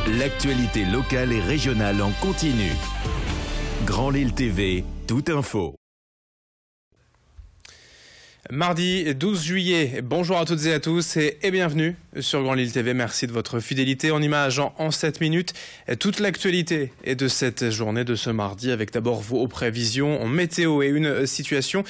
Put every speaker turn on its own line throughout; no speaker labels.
L'actualité locale et régionale en continu. Grand Lille TV, toute info.
Mardi 12 juillet, bonjour à toutes et à tous et bienvenue sur Grand Lille TV. Merci de votre fidélité. En images en 7 minutes, toute l'actualité est de cette journée de ce mardi avec d'abord vos prévisions en météo et une situation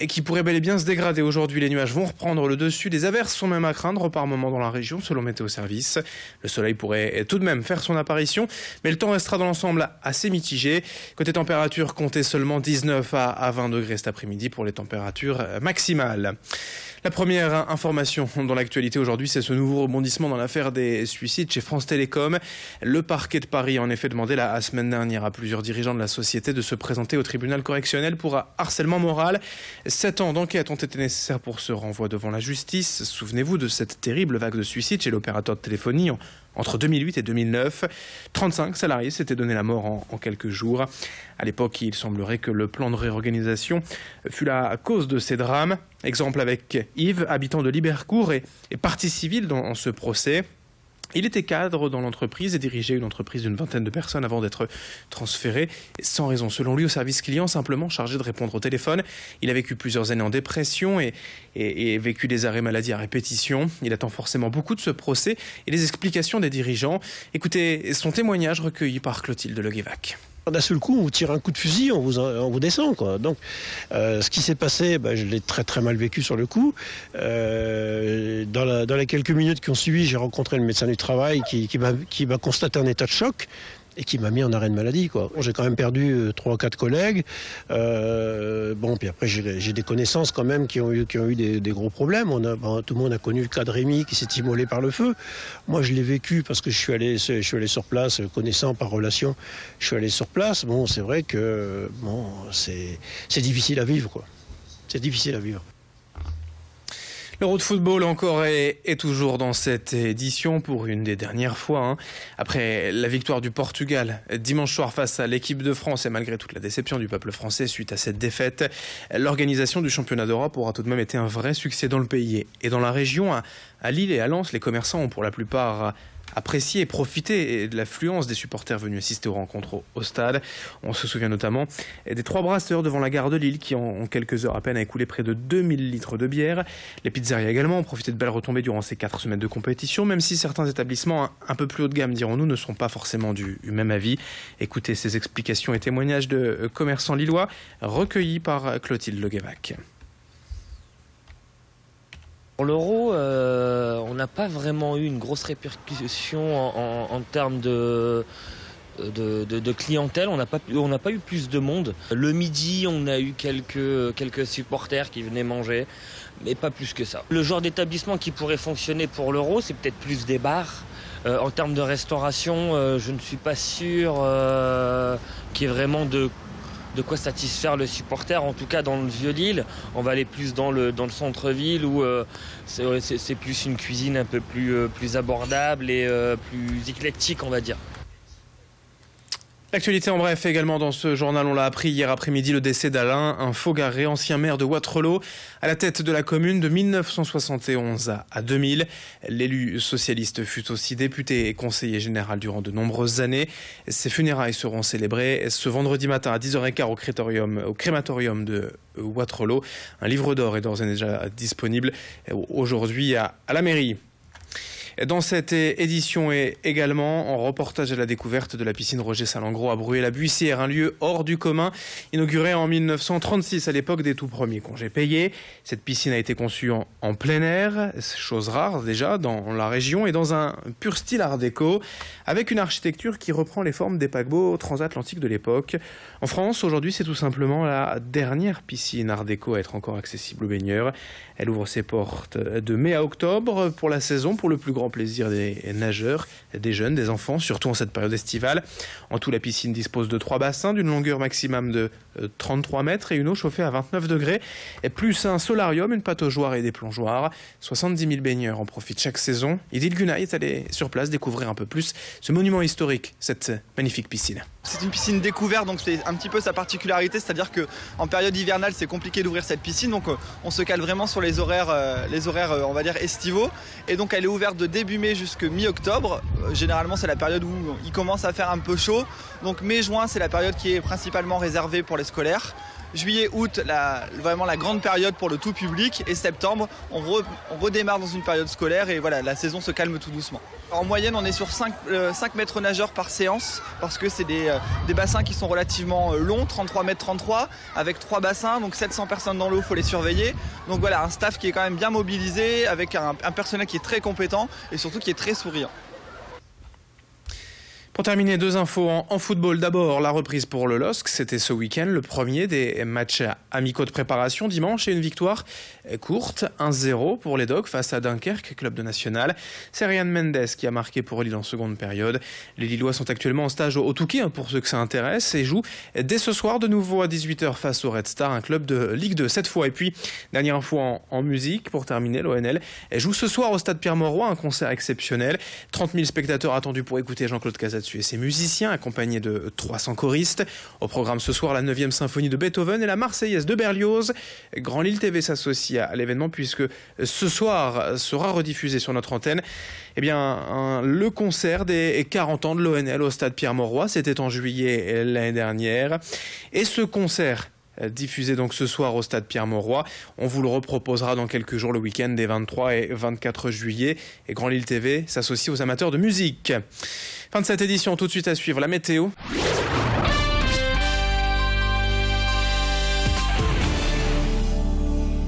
qui pourrait bel et bien se dégrader. Aujourd'hui, les nuages vont reprendre le dessus. Des averses sont même à craindre par moments dans la région selon Météo Service. Le soleil pourrait tout de même faire son apparition, mais le temps restera dans l'ensemble assez mitigé. Côté température, comptez seulement 19 à 20 degrés cet après-midi pour les températures maximales. La première information dans l'actualité aujourd'hui, c'est ce nouveau rebondissement dans l'affaire des suicides chez France Télécom. Le parquet de Paris a en effet demandé la semaine dernière à plusieurs dirigeants de la société de se présenter au tribunal correctionnel pour harcèlement moral. 7 ans d'enquête ont été nécessaires pour ce renvoi devant la justice. Souvenez-vous de cette terrible vague de suicides chez l'opérateur de téléphonie entre 2008 et 2009. 35 salariés s'étaient donné la mort en quelques jours. À l'époque, il semblerait que le plan de réorganisation fût la cause de ces drames. Exemple avec Yves, habitant de Libercourt et partie civile dans ce procès. Il était cadre dans l'entreprise et dirigeait une entreprise d'une vingtaine de personnes avant d'être transféré sans raison, selon lui, au service client, simplement chargé de répondre au téléphone. Il a vécu plusieurs années en dépression et vécu des arrêts maladie à répétition. Il attend forcément beaucoup de ce procès et les explications des dirigeants. Écoutez son témoignage recueilli par Clotilde Leguévac.
D'un seul coup, on vous tire un coup de fusil, on vous descend, quoi. Donc, ce qui s'est passé, je l'ai très très mal vécu sur le coup. Dans les quelques minutes qui ont suivi, j'ai rencontré le médecin du travail qui m'a constaté un état de choc et qui m'a mis en arrêt de maladie, quoi. J'ai quand même perdu 3 ou 4 collègues. Puis après, j'ai des connaissances quand même qui ont eu des gros problèmes. Tout le monde a connu le cas de Rémi qui s'est immolé par le feu. Moi, je l'ai vécu parce que je suis allé sur place, connaissant par relation, je suis allé sur place. C'est vrai que c'est difficile à vivre, quoi. C'est difficile à vivre.
L'Euro de football encore est toujours dans cette édition pour une des dernières fois. Après la victoire du Portugal dimanche soir face à l'équipe de France et malgré toute la déception du peuple français suite à cette défaite, l'organisation du championnat d'Europe aura tout de même été un vrai succès dans le pays. Et dans la région, à Lille et à Lens, les commerçants ont pour la plupart apprécier et profiter de l'affluence des supporters venus assister aux rencontres au stade. On se souvient notamment des 3 brasseurs devant la gare de Lille qui en quelques heures à peine a écoulé près de 2000 litres de bière. Les pizzerias également ont profité de belles retombées durant ces 4 semaines de compétition, même si certains établissements un peu plus haut de gamme, dirons-nous, ne sont pas forcément du même avis. Écoutez ces explications et témoignages de commerçants lillois recueillis par Clotilde Leguévac.
Pour l'Euro, on n'a pas vraiment eu une grosse répercussion en termes de clientèle. On n'a pas eu plus de monde. Le midi, on a eu quelques supporters qui venaient manger, mais pas plus que ça. Le genre d'établissement qui pourrait fonctionner pour l'Euro, c'est peut-être plus des bars. En termes de restauration, je ne suis pas sûr qu'il y ait vraiment de quoi satisfaire le supporter. En tout cas, dans le Vieux-Lille, on va aller plus dans le centre-ville où c'est plus une cuisine un peu plus abordable et plus éclectique, on va dire.
L'actualité en bref également dans ce journal, on l'a appris hier après-midi, le décès d'Alain, un Faugaré, ancien maire de Wattrelos, à la tête de la commune de 1971 à 2000. L'élu socialiste fut aussi député et conseiller général durant de nombreuses années. Ses funérailles seront célébrées ce vendredi matin à 10h15 au crématorium de Wattrelos. Un livre d'or est d'ores et déjà disponible aujourd'hui à la mairie. Dans cette édition est également en reportage à la découverte de la piscine Roger Salengro à Bruay-la-Buissière, un lieu hors du commun, inauguré en 1936 à l'époque des tout premiers congés payés. Cette piscine a été conçue en plein air, chose rare déjà dans la région, et dans un pur style art déco, avec une architecture qui reprend les formes des paquebots transatlantiques de l'époque. En France, aujourd'hui, c'est tout simplement la dernière piscine art déco à être encore accessible aux baigneurs. Elle ouvre ses portes de mai à octobre pour la saison, pour le plus grand plaisir des nageurs, des jeunes, des enfants, surtout en cette période estivale. En tout, la piscine dispose de 3 bassins d'une longueur maximum de 33 mètres et une eau chauffée à 29 degrés, et plus un solarium, une pataugeoire et des plongeoires. 70 000 baigneurs en profitent chaque saison. Idil Gunay est allé sur place découvrir un peu plus ce monument historique, cette magnifique piscine.
C'est une piscine découverte, donc c'est un petit peu sa particularité, c'est-à-dire qu'en période hivernale, c'est compliqué d'ouvrir cette piscine, donc on se cale vraiment sur les horaires on va dire estivaux. Et donc elle est ouverte de début mai jusqu'à mi-octobre. Généralement, c'est la période où il commence à faire un peu chaud. Donc mai-juin, c'est la période qui est principalement réservée pour les scolaires. Juillet, août, vraiment la grande période pour le tout public. Et septembre, on redémarre dans une période scolaire et voilà, la saison se calme tout doucement. En moyenne, on est sur 5 mètres nageurs par séance parce que c'est des bassins qui sont relativement longs, 33 mètres 33, avec 3 bassins, donc 700 personnes dans l'eau, il faut les surveiller. Donc voilà, un staff qui est quand même bien mobilisé, avec un personnel qui est très compétent et surtout qui est très souriant.
Pour terminer, 2 infos en football. D'abord, la reprise pour le LOSC. C'était ce week-end, le premier des matchs amicaux de préparation dimanche et une victoire courte, 1-0 pour les Dogs face à Dunkerque, club de national. C'est Ryan Mendes qui a marqué pour Lille en seconde période. Les Lillois sont actuellement en stage au Touquet, pour ceux que ça intéresse, et jouent dès ce soir de nouveau à 18h face au Red Star, un club de Ligue 2 cette fois. Et puis, dernière info en musique, pour terminer, l'ONL joue ce soir au stade Pierre-Mauroy, un concert exceptionnel. 30 000 spectateurs attendus pour écouter Jean-Claude Casatsu et ses musiciens, accompagnés de 300 choristes. Au programme ce soir, la 9e symphonie de Beethoven et la Marseillaise de Berlioz. Grand Lille TV s'associe à l'événement puisque ce soir sera rediffusé sur notre antenne le concert des 40 ans de l'ONL au stade Pierre-Mauroy. C'était en juillet l'année dernière. Et ce concert diffusé donc ce soir au stade Pierre-Mauroy. On vous le reproposera dans quelques jours, le week-end des 23 et 24 juillet. Et Grand Lille TV s'associe aux amateurs de musique. Fin de cette édition, tout de suite à suivre la météo.